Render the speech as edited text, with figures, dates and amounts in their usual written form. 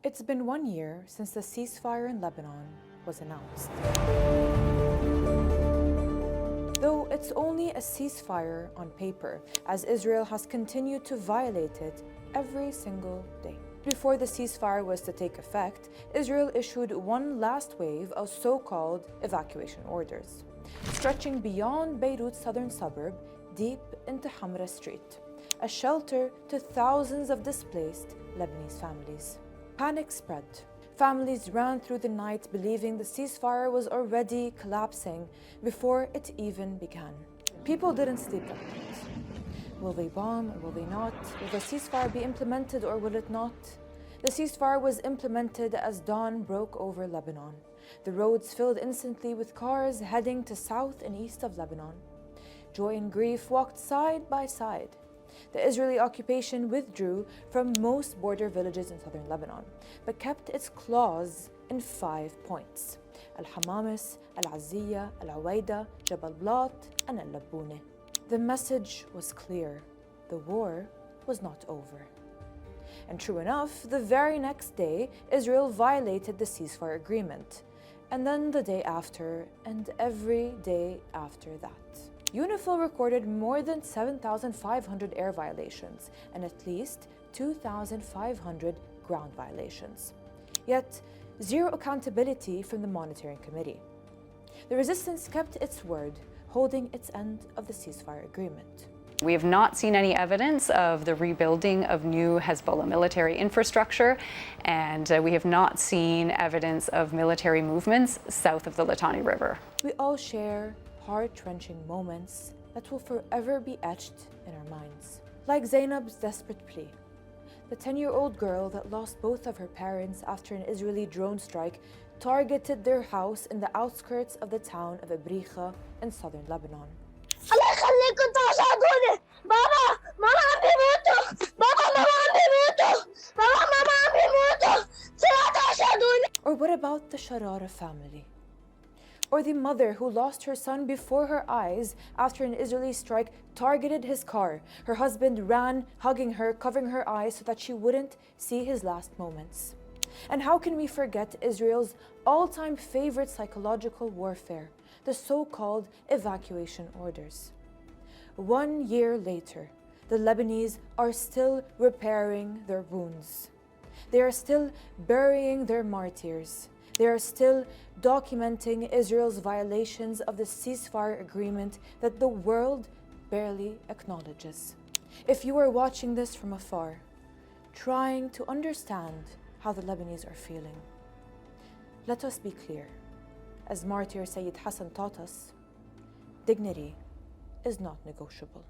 It's been 1 year since the ceasefire in Lebanon was announced. Though it's only a ceasefire on paper, as Israel has continued to violate it every single day. Before the ceasefire was to take effect, Israel issued one last wave of so-called evacuation orders, stretching beyond Beirut's southern suburb deep into Hamra Street, a shelter to thousands of displaced Lebanese families. Panic spread. Families ran through the night believing the ceasefire was already collapsing before it even began. People didn't sleep that night. Will they bomb or will they not? Will the ceasefire be implemented or will it not? The ceasefire was implemented as dawn broke over Lebanon. The roads filled instantly with cars heading to south and east of Lebanon. Joy and grief walked side by side. The Israeli occupation withdrew from most border villages in southern Lebanon, but kept its claws in 5 points: Al-Hamamis, Al-Azziya, Al-Awaida, Jabal Blat, and Al-Laboune. The message was clear: the war was not over. And true enough, the very next day, Israel violated the ceasefire agreement, and then the day after, and every day after that. UNIFIL recorded more than 7,500 air violations and at least 2,500 ground violations. Yet, zero accountability from the Monitoring Committee. The resistance kept its word, holding its end of the ceasefire agreement. We have not seen any evidence of the rebuilding of new Hezbollah military infrastructure, and we have not seen evidence of military movements south of the Litani River. We all share heart-wrenching moments that will forever be etched in our minds. Like Zainab's desperate plea, the 10-year-old girl that lost both of her parents after an Israeli drone strike targeted their house in the outskirts of the town of Ibriha in southern Lebanon. الله يخليكم تساعدوني بابا ماما عم بيموتوا بابا ماما عم بيموتوا بابا ماما عم بيموتوا تساعدوني. Or what about the Sharara family? Or the mother who lost her son before her eyes after an Israeli strike targeted his car. Her husband ran, hugging her, covering her eyes so that she wouldn't see his last moments. And how can we forget Israel's all-time favorite psychological warfare, the so-called evacuation orders? 1 year later, the Lebanese are still repairing their wounds. They are still burying their martyrs. They are still documenting Israel's violations of the ceasefire agreement that the world barely acknowledges. If you are watching this from afar, trying to understand how the Lebanese are feeling, let us be clear. As martyr Sayyid Hassan taught us, dignity is not negotiable.